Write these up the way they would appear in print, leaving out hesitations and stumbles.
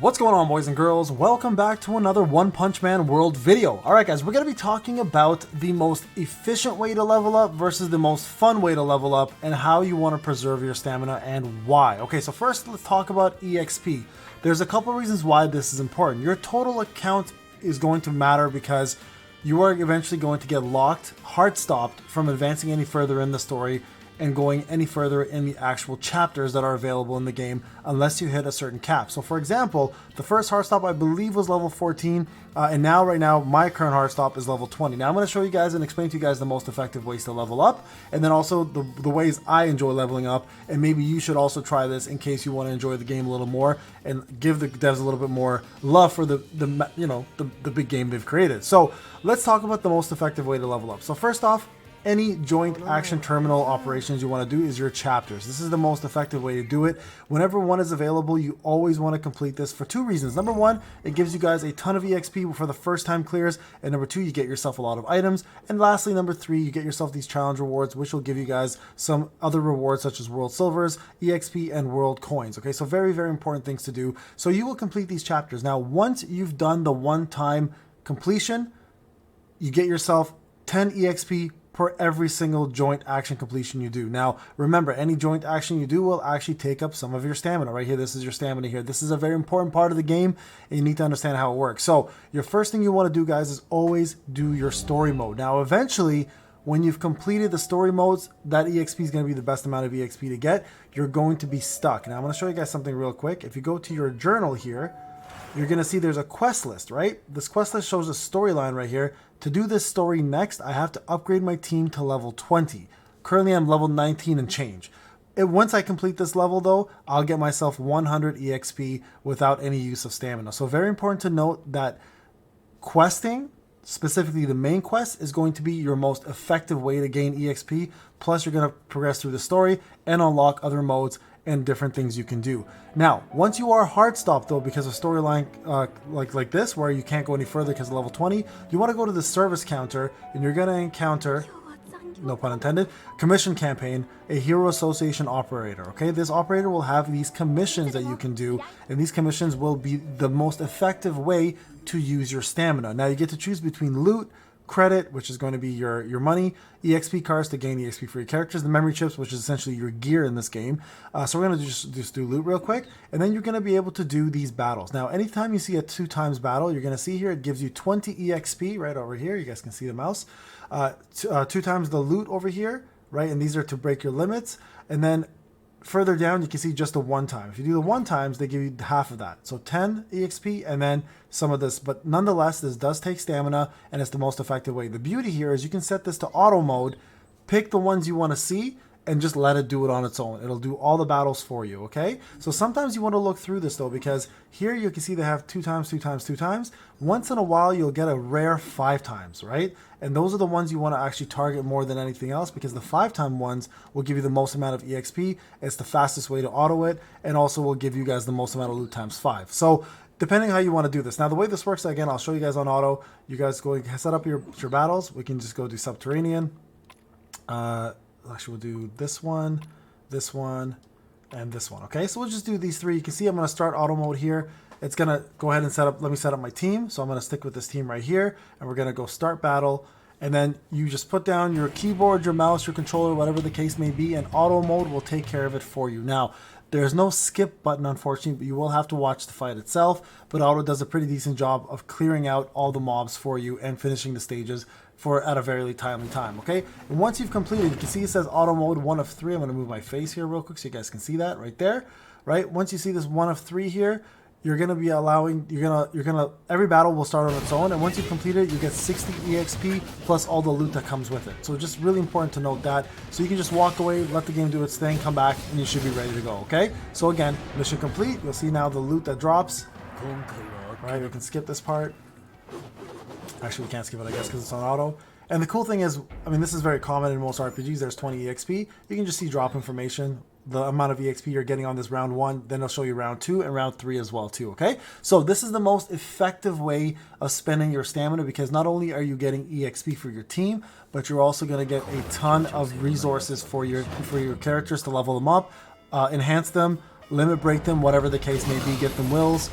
What's going on, boys and girls? Welcome back to another One Punch Man World video. Alright guys, we're going to be talking about the most efficient way to level up versus the most fun way to level up and how you want to preserve your stamina and why. Okay, so first let's talk about EXP. There's a couple reasons why this is important. Your total account is going to matter because you are eventually going to get locked, hard stopped from advancing any further in the story and going any further in the actual chapters that are available in the game unless you hit a certain cap. So for example, the first hard stop I believe was level 14 and now right now my current hard stop is level 20. Now I'm going to show you guys and explain to you guys the most effective ways to level up and then also the ways I enjoy leveling up, and maybe you should also try this in case you want to enjoy the game a little more and give the devs a little bit more love for the big game they've created. So let's talk about the most effective way to level up. So first off, any joint action terminal operations you want to do is your chapters. This is the most effective way to do it. Whenever one is available, you always want to complete this for two reasons. Number one, it gives you guys a ton of EXP for the first time clears, and number two, you get yourself a lot of items, and lastly, number three, you get yourself these challenge rewards, which will give you guys some other rewards such as world silvers, EXP, and world coins. Okay, so very, very important things to do. So you will complete these chapters. Now, once you've done the one-time completion, you get yourself 10 EXP for every single joint action completion you do. Now, remember, any joint action you do will actually take up some of your stamina. Right here, this is your stamina here. This is a very important part of the game, and you need to understand how it works. So, your first thing you want to do, guys, is always do your story mode. Now, eventually, when you've completed the story modes, that EXP is going to be the best amount of EXP to get. You're going to be stuck. Now, I'm going to show you guys something real quick. If you go to your journal here, you're going to see there's a quest list, right? This quest list shows a storyline right here. To do this story next, I have to upgrade my team to level 20. Currently, I'm level 19 and change. Once I complete this level, though, I'll get myself 100 EXP without any use of stamina. So very important to note that questing, specifically the main quest, is going to be your most effective way to gain EXP. Plus, you're going to progress through the story and unlock other modes and different things you can do. Now, once you are hard stopped though, because of storyline like this, where you can't go any further because of level 20, you want to go to the service counter and you're going to encounter, no pun intended, commission campaign, a hero association operator. Okay, this operator will have these commissions that you can do, and these commissions will be the most effective way to use your stamina. Now you get to choose between loot, credit, which is going to be your money, EXP cards to gain EXP for your characters, the memory chips, which is essentially your gear in this game. So we're going to just do loot real quick, and then you're going to be able to do these battles. Now, anytime you see a 2x battle, you're going to see here it gives you 20 EXP right over here. You guys can see the mouse. 2 times the loot over here, right? And these are to break your limits. And then further down, you can see just the one time. If you do the one times, they give you half of that. So 10 EXP and then some of this. But nonetheless, this does take stamina and it's the most effective way. The beauty here is you can set this to auto mode, pick the ones you want to see, and just let it do it on its own. It'll do all the battles for you, okay? So sometimes you want to look through this though, because here you can see they have 2 times, 2 times, 2 times. Once in a while, you'll get a rare 5 times, right? And those are the ones you want to actually target more than anything else, because the 5-time ones will give you the most amount of EXP. It's the fastest way to auto it, and also will give you guys the most amount of loot times 5. So depending how you want to do this. Now, the way this works, again, I'll show you guys on auto. You guys go and set up your battles. We can just go do subterranean. Actually, we'll do this one, and this one. Okay, so we'll just do these 3. You can see I'm going to start auto mode here. It's going to go ahead and let me set up my team. So I'm going to stick with this team right here, and we're going to go start battle. And then you just put down your keyboard, your mouse, your controller, whatever the case may be, and auto mode will take care of it for you. Now, there's no skip button, unfortunately, but you will have to watch the fight itself. But auto does a pretty decent job of clearing out all the mobs for you and finishing the stages at a very timely time, okay? And once you've completed, you can see it says auto mode 1 of 3. I'm going to move my face here real quick so you guys can see that right there, right? Once you see this 1 of 3 here, you're going to be allowing, every battle will start on its own, and once you complete it, you get 60 EXP plus all the loot that comes with it. So just really important to note that. So you can just walk away, let the game do its thing, come back, and you should be ready to go, okay? So again, mission complete. You'll see now the loot that drops. Right, we can skip this part. Actually, we can't skip it, I guess, because it's on auto. And the cool thing is, I mean, this is very common in most RPGs. There's 20 EXP. You can just see drop information, the amount of EXP you're getting on this round 1. Then it'll show you round 2 and round 3 as well, too, okay? So this is the most effective way of spending your stamina, because not only are you getting EXP for your team, but you're also going to get a ton of resources for your characters to level them up, enhance them, limit break them, whatever the case may be, get them wills.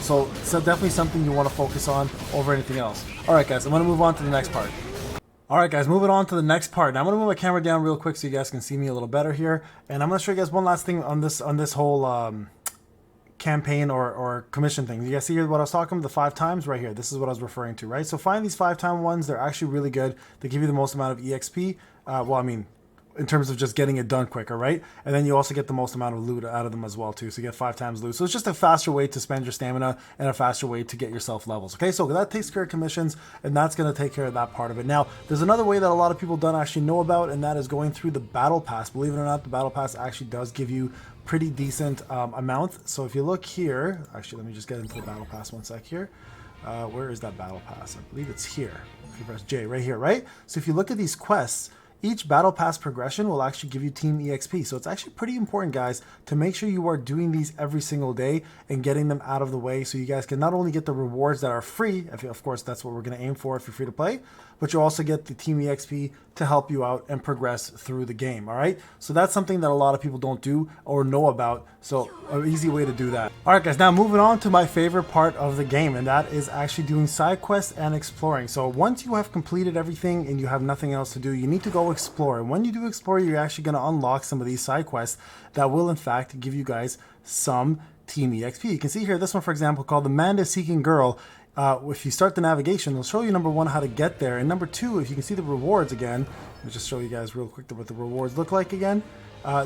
So definitely something you want to focus on over anything else. All right, guys, I'm going to move on to the next part. All right, guys, moving on to the next part. Now I'm going to move my camera down real quick so you guys can see me a little better here. And I'm going to show you guys one last thing on this whole campaign or commission thing. You guys see here what I was talking about, the 5 times right here. This is what I was referring to, right? So find these 5-time ones. They're actually really good. They give you the most amount of EXP. Well, I mean, in terms of just getting it done quicker, right? And then you also get the most amount of loot out of them as well too. So you get 5 times loot. So it's just a faster way to spend your stamina and a faster way to get yourself levels. Okay, so that takes care of commissions, and that's going to take care of that part of it. Now, there's another way that a lot of people don't actually know about, and that is going through the battle pass. Believe it or not, the battle pass actually does give you pretty decent amount. So if you look here, actually, let me just get into the battle pass one sec here. Where is that battle pass? I believe it's here. If you press J, right here, right? So if you look at these quests, each battle pass progression will actually give you team EXP. So it's actually pretty important, guys, to make sure you are doing these every single day and getting them out of the way so you guys can not only get the rewards that are free, of course that's what we're going to aim for if you're free to play, but you also get the team EXP to help you out and progress through the game. All right, so that's something that a lot of people don't do or know about, so an easy way to do that. All right, guys, now moving on to my favorite part of the game, and that is actually doing side quests and exploring. So once you have completed everything and you have nothing else to do, you need to go explore. And when you do explore, you're actually going to unlock some of these side quests that will in fact give you guys some team EXP. You can see here this one, for example, called the Manda Seeking Girl. If you start the navigation, it'll show you, number 1, how to get there, and number 2, if you can see the rewards again, let me just show you guys real quick what the rewards look like again.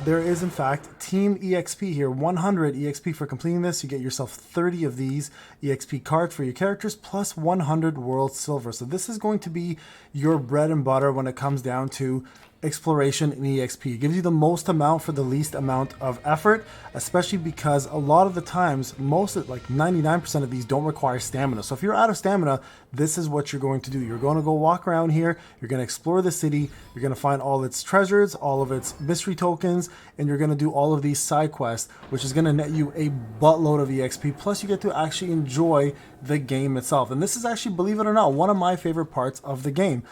There is in fact team EXP here, 100 EXP for completing this. You get yourself 30 of these EXP cards for your characters plus 100 world silver. So this is going to be your bread and butter when it comes down to exploration and EXP. It gives you the most amount for the least amount of effort, especially because a lot of the times, like 99% of these don't require stamina. So if you're out of stamina, this is what you're going to do. You're going to go walk around here, you're going to explore the city, you're going to find all its treasures, all of its mystery tokens, and you're going to do all of these side quests, which is going to net you a buttload of EXP, plus you get to actually enjoy the game itself. And this is actually, believe it or not, one of my favorite parts of the game.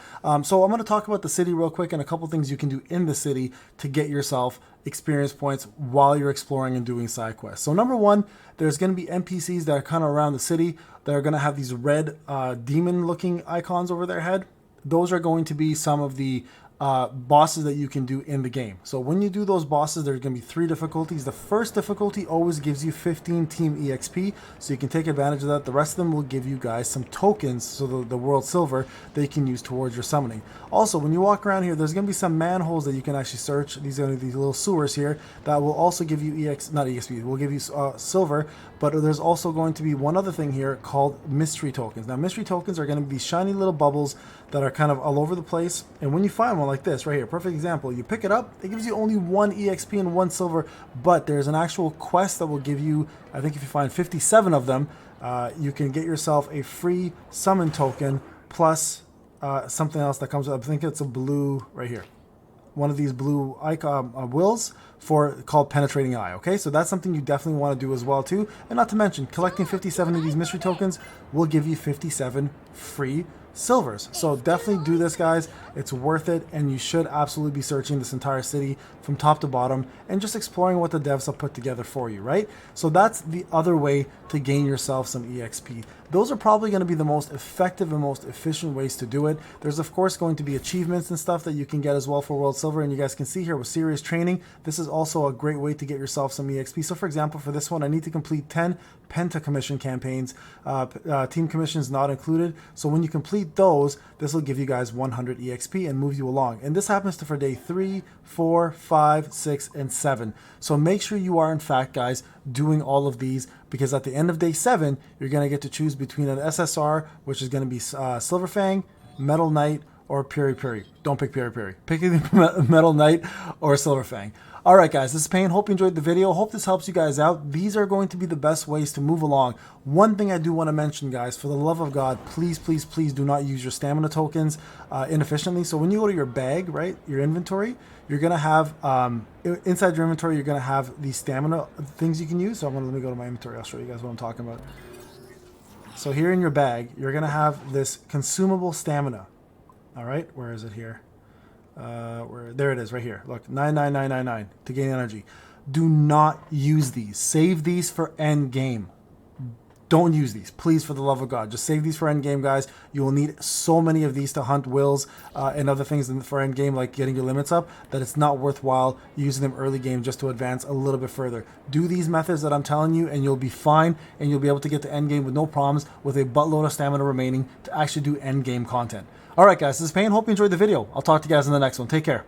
So I'm going to talk about the city real quick and a couple things you can do in the city to get yourself experience points while you're exploring and doing side quests. So number 1, there's going to be NPCs that are kind of around the city that are going to have these red demon looking icons over their head. Those are going to be some of the bosses that you can do in the game. So when you do those bosses, there's going to be 3 difficulties. The first difficulty always gives you 15 team EXP, so you can take advantage of that. The rest of them will give you guys some tokens, so the world silver that you can use towards your summoning. Also, when you walk around here, there's going to be some manholes that you can actually search. These are these little sewers here that will also give you not EXP, will give you silver. But there's also going to be one other thing here called mystery tokens. Now, mystery tokens are going to be shiny little bubbles that are kind of all over the place. And when you find one like this right here, perfect example, you pick it up, it gives you only 1 EXP and 1 silver, but there's an actual quest that will give you, I think if you find 57 of them, you can get yourself a free summon token plus something else that comes up. I think it's a blue right here. One of these blue icon wills called Penetrating Eye. Okay, so that's something you definitely want to do as well too. And not to mention, collecting 57 of these mystery tokens will give you 57 free silvers. So definitely do this, guys. It's worth it, and you should absolutely be searching this entire city from top to bottom and just exploring what the devs have put together for you, right? So that's the other way to gain yourself some EXP. Those are probably going to be the most effective and most efficient ways to do it. There's of course going to be achievements and stuff that you can get as well for world silver, and you guys can see here with serious training, this is also a great way to get yourself some EXP. So for example, for this one, I need to complete 10 Penta commission campaigns, team commissions not included. So when you complete those, this will give you guys 100 EXP and move you along. And this happens for day 3, 4, 5, 6, and 7. So make sure you are in fact, guys, doing all of these, because at the end of day 7, you're going to get to choose between an SSR, which is going to be Silver Fang, Metal Knight, or Piri Piri. Don't pick Piri Piri. Pick either Metal Knight or Silver Fang. Alright guys, this is Payne. Hope you enjoyed the video. Hope this helps you guys out. These are going to be the best ways to move along. One thing I do want to mention, guys, for the love of God, please, please, please do not use your stamina tokens inefficiently. So when you go to your bag, right, your inventory, you're going to have, inside your inventory, you're going to have these stamina things you can use. So let me go to my inventory. I'll show you guys what I'm talking about. So here in your bag, you're going to have this consumable stamina. Alright, where is it here? There it is right here. Look, 99999 to gain energy. Do not use these. Save these for end game. Don't use these, please, for the love of God. Just save these for end game, guys. You will need so many of these to hunt wills and other things for end game, like getting your limits up, that it's not worthwhile using them early game just to advance a little bit further. Do these methods that I'm telling you, and you'll be fine, and you'll be able to get to end game with no problems, with a buttload of stamina remaining to actually do end game content. All right, guys, this is Payne. Hope you enjoyed the video. I'll talk to you guys in the next one. Take care.